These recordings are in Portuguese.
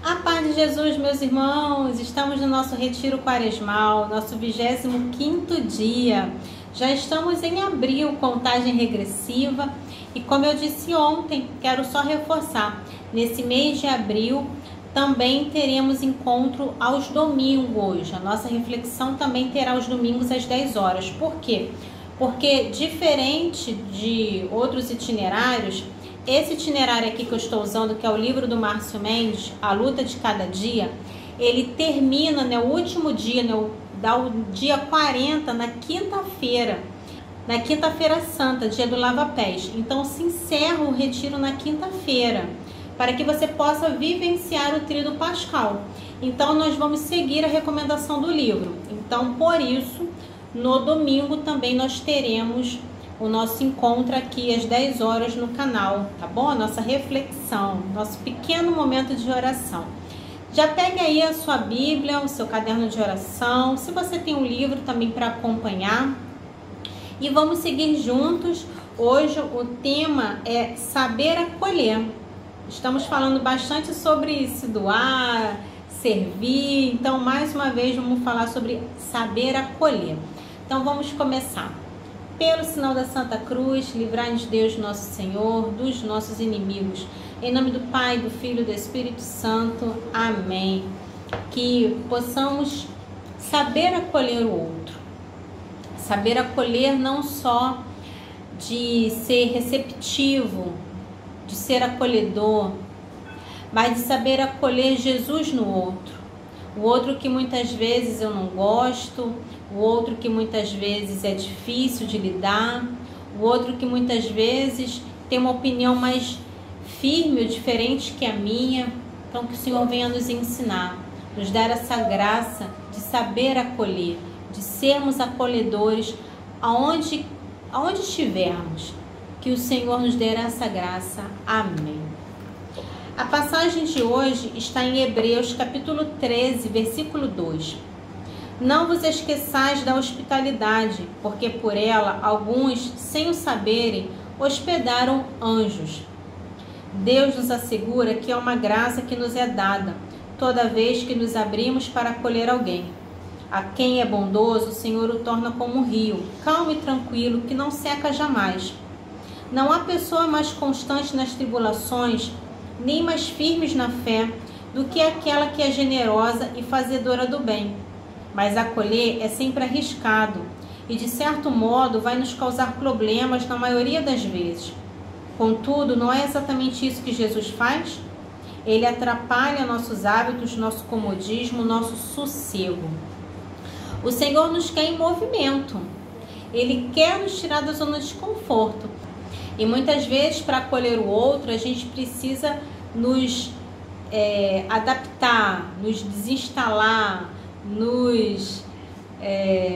A paz de Jesus, meus irmãos, estamos no nosso retiro quaresmal, nosso 25º dia. Já estamos em abril, contagem regressiva, e como eu disse ontem, quero só reforçar, nesse mês de abril também teremos encontro aos domingos. A nossa reflexão também terá aos domingos às 10 horas. Por quê? Porque diferente de outros itinerários, esse itinerário aqui que eu estou usando, que é o livro do Márcio Mendes, A Luta de Cada Dia, ele termina, o último dia, dá o dia 40, na quinta-feira santa, dia do lava-pés. Então se encerra o retiro na quinta-feira, para que você possa vivenciar o tríduo pascal. Então nós vamos seguir a recomendação do livro. Então por isso, no domingo também nós teremos o nosso encontro aqui às 10 horas no canal, tá bom? A nossa reflexão, nosso pequeno momento de oração. Já pegue aí a sua Bíblia, o seu caderno de oração, se você tem um livro também para acompanhar. E vamos seguir juntos. Hoje o tema é saber acolher. Estamos falando bastante sobre se doar, servir. Então, mais uma vez, vamos falar sobre saber acolher. Então, vamos começar. Pelo sinal da Santa Cruz, livrai-nos Deus nosso Senhor dos nossos inimigos. Em nome do Pai, do Filho e do Espírito Santo. Amém. Que possamos saber acolher o outro. Saber acolher não só de ser receptivo, de ser acolhedor, mas de saber acolher Jesus no outro. O outro que muitas vezes eu não gosto, o outro que muitas vezes é difícil de lidar, o outro que muitas vezes tem uma opinião mais firme ou diferente que a minha. Então que o Senhor venha nos ensinar, nos dar essa graça de saber acolher, de sermos acolhedores aonde estivermos. Que o Senhor nos dê essa graça. Amém. A passagem de hoje está em Hebreus capítulo 13, versículo 2. Não vos esqueçais da hospitalidade, porque por ela alguns, sem o saberem, hospedaram anjos. Deus nos assegura que é uma graça que nos é dada, toda vez que nos abrimos para acolher alguém. A quem é bondoso, o Senhor o torna como um rio, calmo e tranquilo, que não seca jamais. Não há pessoa mais constante nas tribulações, nem mais firmes na fé, do que aquela que é generosa e fazedora do bem. Mas acolher é sempre arriscado e, de certo modo, vai nos causar problemas na maioria das vezes. Contudo, não é exatamente isso que Jesus faz? Ele atrapalha nossos hábitos, nosso comodismo, nosso sossego. O Senhor nos quer em movimento. Ele quer nos tirar da zona de conforto. E muitas vezes, para acolher o outro, a gente precisa nos adaptar, nos desinstalar, nos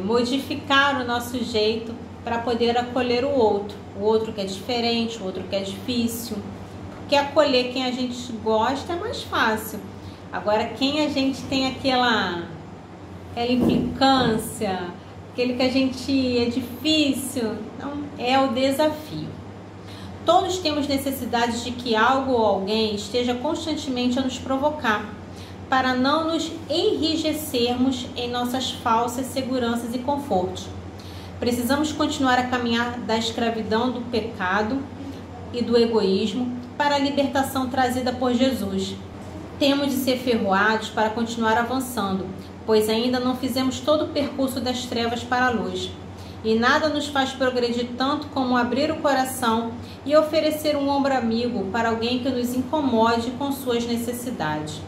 modificar o nosso jeito para poder acolher o outro que é diferente, o outro que é difícil. Porque acolher quem a gente gosta é mais fácil. Agora, quem a gente tem aquela implicância, aquele que a gente é difícil, então é o desafio. Todos temos necessidade de que algo ou alguém esteja constantemente a nos provocar, para não nos enrijecermos em nossas falsas seguranças e confortos. Precisamos continuar a caminhar da escravidão do pecado e do egoísmo para a libertação trazida por Jesus. Temos de ser ferroados para continuar avançando, pois ainda não fizemos todo o percurso das trevas para a luz. E nada nos faz progredir tanto como abrir o coração e oferecer um ombro amigo para alguém que nos incomode com suas necessidades.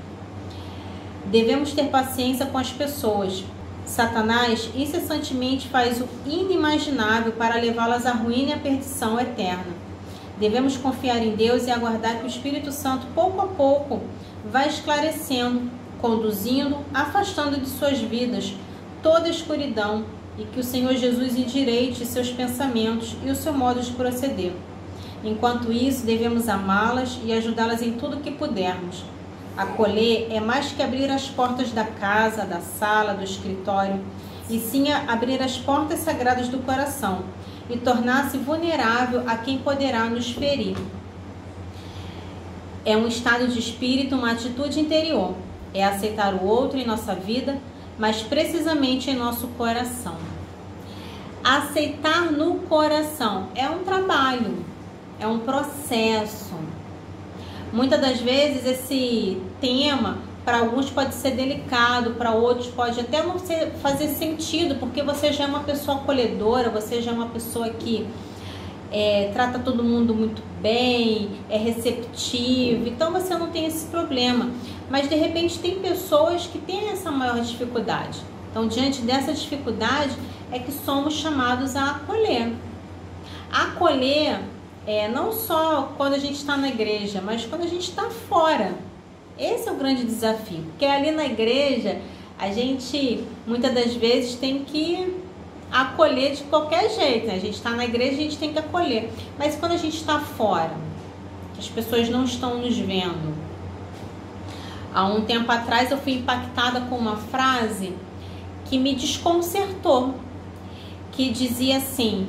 Devemos ter paciência com as pessoas. Satanás incessantemente faz o inimaginável para levá-las à ruína e à perdição eterna. Devemos confiar em Deus e aguardar que o Espírito Santo, pouco a pouco, vá esclarecendo, conduzindo, afastando de suas vidas toda a escuridão, e que o Senhor Jesus endireite seus pensamentos e o seu modo de proceder. Enquanto isso, devemos amá-las e ajudá-las em tudo o que pudermos. Acolher é mais que abrir as portas da casa, da sala, do escritório, e sim abrir as portas sagradas do coração e tornar-se vulnerável a quem poderá nos ferir. É um estado de espírito, uma atitude interior. É aceitar o outro em nossa vida, mas precisamente em nosso coração. Aceitar no coração é um trabalho, é um processo. Muitas das vezes esse tema para alguns pode ser delicado, para outros pode até não fazer sentido, porque você já é uma pessoa acolhedora, você já é uma pessoa que trata todo mundo muito bem, é receptivo, então você não tem esse problema. Mas de repente tem pessoas que têm essa maior dificuldade. Então, diante dessa dificuldade é que somos chamados a acolher. Acolher não só quando a gente está na igreja, mas quando a gente está fora. Esse é o grande desafio, porque ali na igreja a gente muitas das vezes tem que acolher de qualquer jeito, né? A gente está na igreja, a gente tem que acolher. Mas quando a gente está fora, que as pessoas não estão nos vendo. Há um tempo atrás eu fui impactada com uma frase que me desconcertou, que dizia assim: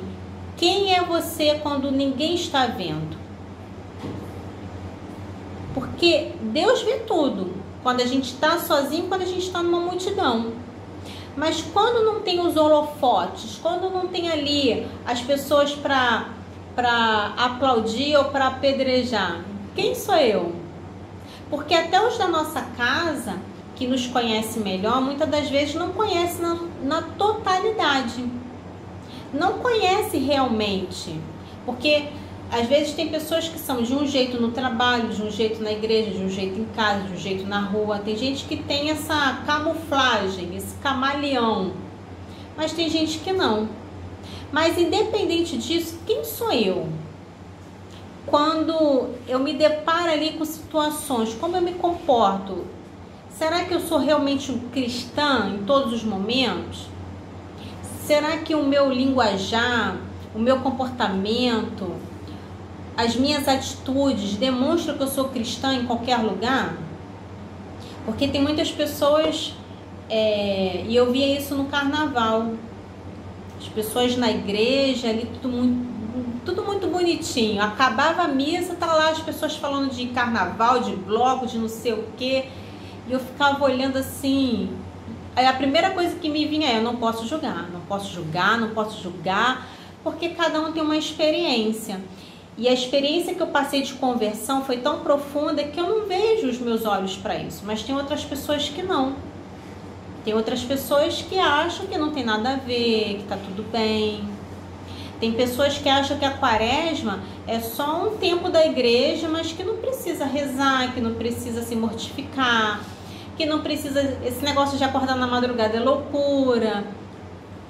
quem é você quando ninguém está vendo? Porque Deus vê tudo, quando a gente está sozinho, quando a gente está numa multidão. Mas quando não tem os holofotes, quando não tem ali as pessoas para aplaudir ou para apedrejar, quem sou eu? Porque até os da nossa casa, que nos conhece melhor, muitas das vezes não conhece na totalidade. Não conhece realmente. Porque às vezes tem pessoas que são de um jeito no trabalho, de um jeito na igreja, de um jeito em casa, de um jeito na rua. Tem gente que tem essa camuflagem, esse camaleão. Mas tem gente que não. Mas independente disso, quem sou eu? Quando eu me deparo ali com situações, como eu me comporto? Será que eu sou realmente cristã em todos os momentos? Será que o meu linguajar, o meu comportamento, as minhas atitudes demonstram que eu sou cristã em qualquer lugar? Porque tem muitas pessoas, e eu via isso no carnaval, as pessoas na igreja, ali tudo muito bonitinho. Acabava a missa, tá lá as pessoas falando de carnaval, de bloco, de não sei o quê, e eu ficava olhando assim. Aí a primeira coisa que me vinha eu não posso julgar, porque cada um tem uma experiência. E a experiência que eu passei de conversão foi tão profunda que eu não vejo os meus olhos para isso. Mas tem outras pessoas que não. Tem outras pessoas que acham que não tem nada a ver, que tá tudo bem. Tem pessoas que acham que a quaresma é só um tempo da igreja, mas que não precisa rezar, que não precisa se mortificar, que não precisa... Esse negócio de acordar na madrugada é loucura.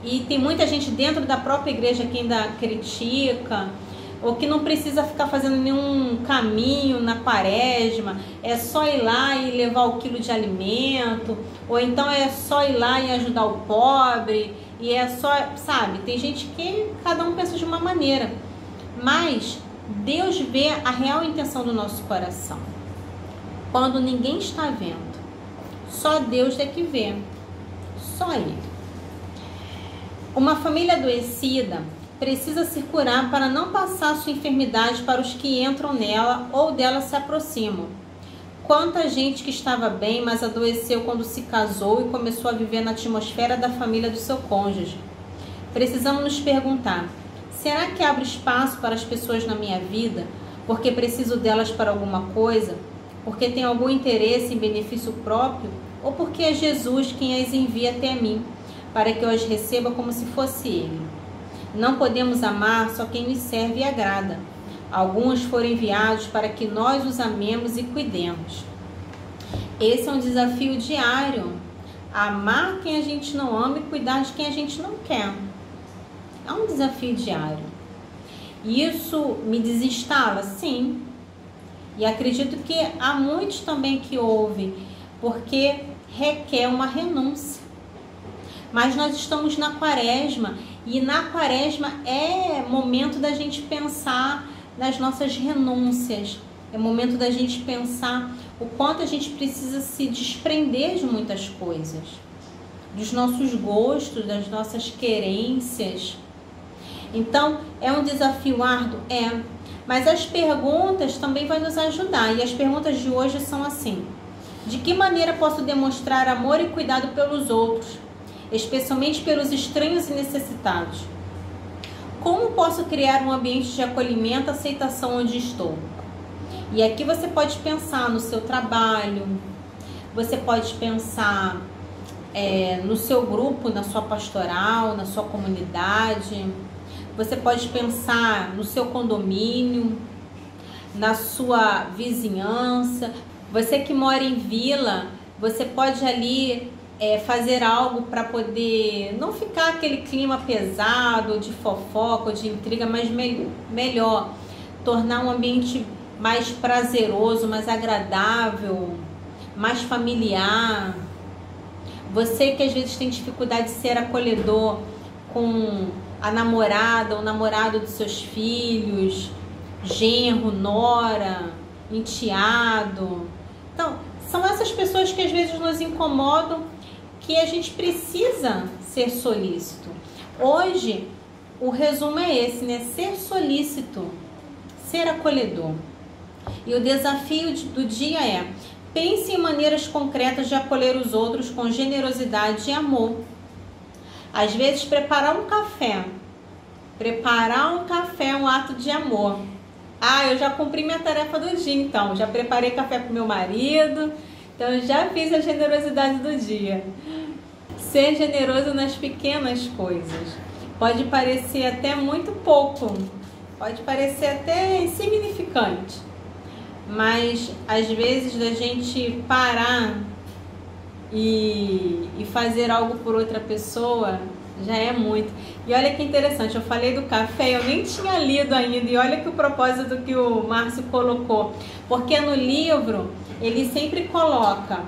E tem muita gente dentro da própria igreja que ainda critica, ou que não precisa ficar fazendo nenhum caminho na quaresma, é só ir lá e levar o quilo de alimento, ou então é só ir lá e ajudar o pobre, e é só, sabe, tem gente que cada um pensa de uma maneira, mas Deus vê a real intenção do nosso coração, quando ninguém está vendo, só Deus é que vê, só Ele. Uma família adoecida precisa se curar para não passar sua enfermidade para os que entram nela ou dela se aproximam. Quanta gente que estava bem, mas adoeceu quando se casou e começou a viver na atmosfera da família do seu cônjuge. Precisamos nos perguntar: será que abro espaço para as pessoas na minha vida porque preciso delas para alguma coisa? Porque tem algum interesse em benefício próprio? Ou porque é Jesus quem as envia até mim, para que eu as receba como se fosse Ele? Não podemos amar só quem nos serve e agrada. Alguns foram enviados para que nós os amemos e cuidemos. Esse é um desafio diário. Amar quem a gente não ama e cuidar de quem a gente não quer. É um desafio diário. Isso me desinstala? Sim. E acredito que há muitos também que ouvem, porque requer uma renúncia. Mas nós estamos na quaresma, e na quaresma é momento da gente pensar nas nossas renúncias, é momento da gente pensar o quanto a gente precisa se desprender de muitas coisas, dos nossos gostos, das nossas querências. Então, é um desafio árduo? É. Mas as perguntas também vão nos ajudar. E as perguntas de hoje são assim: de que maneira posso demonstrar amor e cuidado pelos outros, especialmente pelos estranhos e necessitados? Como posso criar um ambiente de acolhimento e aceitação onde estou? E aqui você pode pensar no seu trabalho, você pode pensar no seu grupo, na sua pastoral, na sua comunidade. Você pode pensar no seu condomínio, na sua vizinhança. Você que mora em vila, você pode ali fazer algo para poder não ficar aquele clima pesado de fofoca, de intriga, mas melhor, tornar um ambiente mais prazeroso, mais agradável, mais familiar. Você que às vezes tem dificuldade de ser acolhedor com a namorada ou namorado dos seus filhos, genro, nora, enteado. Então, são essas pessoas que às vezes nos incomodam, que a gente precisa ser solícito. Hoje, o resumo é esse, né? Ser solícito, ser acolhedor. E o desafio do dia é: pense em maneiras concretas de acolher os outros com generosidade e amor. Às vezes, preparar um café é um ato de amor. Eu já cumpri minha tarefa do dia, então. Já preparei café para o meu marido, então já fiz a generosidade do dia. Ser generoso nas pequenas coisas. Pode parecer até muito pouco, pode parecer até insignificante, mas às vezes da gente parar e fazer algo por outra pessoa já é muito. E olha que interessante, eu falei do café, eu nem tinha lido ainda, e olha que o propósito que o Márcio colocou, porque no livro ele sempre coloca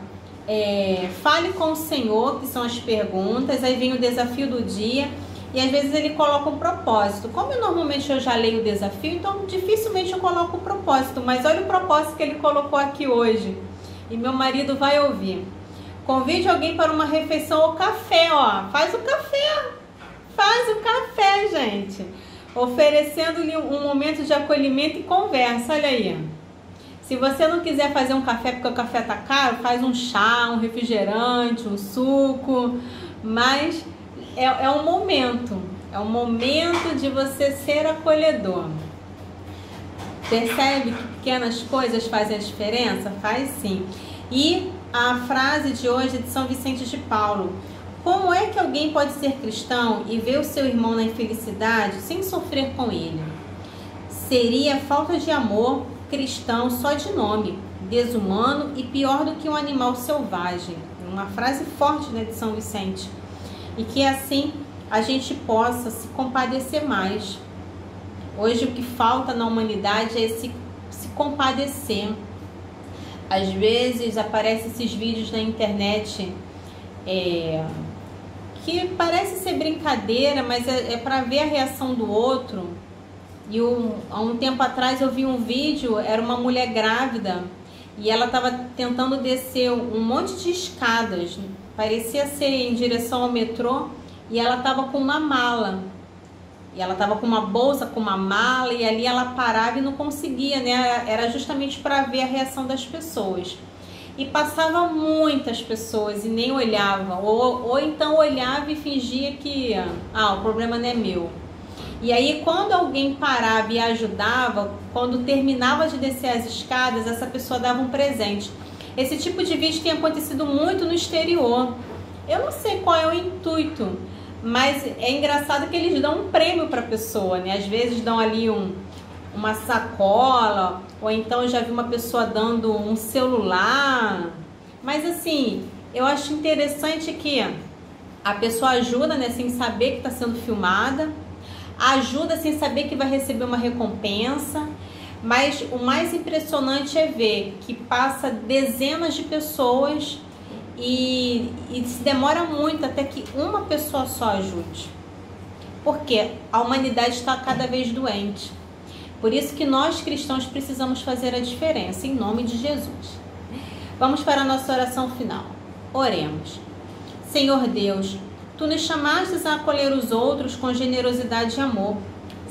fale com o Senhor, que são as perguntas, aí vem o desafio do dia, e às vezes ele coloca um propósito. Como normalmente eu já leio o desafio, então dificilmente eu coloco o propósito, mas olha o propósito que ele colocou aqui hoje, e meu marido vai ouvir. Convide alguém para uma refeição ou café, ó. Faz o café, gente. Oferecendo-lhe um momento de acolhimento e conversa, olha aí. Se você não quiser fazer um café porque o café tá caro, faz um chá, um refrigerante, um suco. Mas é um momento de você ser acolhedor. Percebe que pequenas coisas fazem a diferença? Faz sim. E a frase de hoje é de São Vicente de Paulo: como é que alguém pode ser cristão e ver o seu irmão na infelicidade sem sofrer com ele? Seria falta de amor cristão só de nome, desumano e pior do que um animal selvagem. Uma frase forte, né, de São Vicente. E que assim a gente possa se compadecer mais. Hoje o que falta na humanidade é se compadecer. Às vezes aparecem esses vídeos na internet que parece ser brincadeira, mas é para ver a reação do outro. E há um tempo atrás eu vi um vídeo, era uma mulher grávida e ela estava tentando descer um monte de escadas, parecia ser em direção ao metrô, e ela estava com uma mala. E ela estava com uma bolsa, com uma mala, e ali ela parava e não conseguia, né? Era justamente para ver a reação das pessoas. E passava muitas pessoas e nem olhava, ou então olhava e fingia que o problema não é meu. E aí quando alguém parava e ajudava, quando terminava de descer as escadas, essa pessoa dava um presente. Esse tipo de vídeo tem acontecido muito no exterior. Eu não sei qual é o intuito, mas é engraçado que eles dão um prêmio para a pessoa, né? Às vezes dão ali uma sacola, ou então eu já vi uma pessoa dando um celular. Mas assim, eu acho interessante que a pessoa ajuda, né, sem saber que está sendo filmada, ajuda sem saber que vai receber uma recompensa. Mas o mais impressionante é ver que passa dezenas de pessoas e se demora muito até que uma pessoa só ajude, porque a humanidade está cada vez doente. Por isso que nós cristãos precisamos fazer a diferença, em nome de Jesus. Vamos para a nossa oração final. Oremos. Senhor Deus, Tu nos chamastes a acolher os outros com generosidade e amor.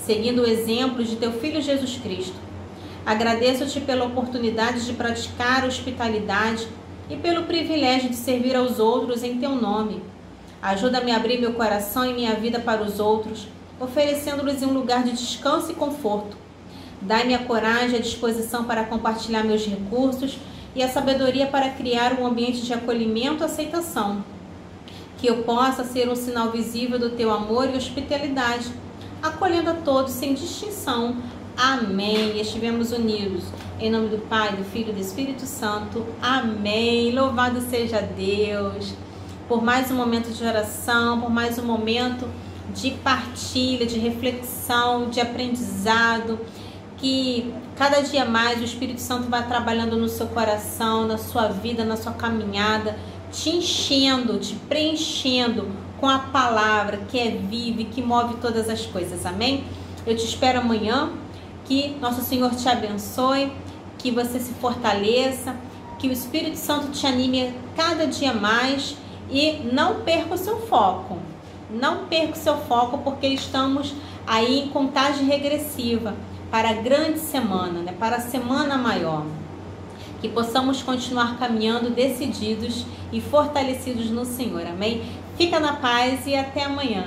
seguindo o exemplo de teu Filho Jesus Cristo. Agradeço-te pela oportunidade de praticar a hospitalidade e pelo privilégio de servir aos outros em teu nome. Ajuda-me a abrir meu coração e minha vida para os outros, oferecendo-lhes um lugar de descanso e conforto. Dai-me a coragem e a disposição para compartilhar meus recursos e a sabedoria para criar um ambiente de acolhimento e aceitação. Que eu possa ser um sinal visível do teu amor e hospitalidade, acolhendo a todos sem distinção. Amém. E estivemos unidos. Em nome do Pai, do Filho e do Espírito Santo. Amém. Louvado seja Deus. Por mais um momento de oração, por mais um momento de partilha, de reflexão, de aprendizado. Que cada dia mais o Espírito Santo vai trabalhando no seu coração, na sua vida, na sua caminhada, te enchendo, te preenchendo com a palavra que é viva e que move todas as coisas. Amém? Eu te espero amanhã. Que nosso Senhor te abençoe, que você se fortaleça, que o Espírito Santo te anime cada dia mais e não perca o seu foco. Não perca o seu foco, porque estamos aí em contagem regressiva para a grande semana, né? Para a semana maior. Que possamos continuar caminhando decididos e fortalecidos no Senhor. Amém? Fica na paz e até amanhã.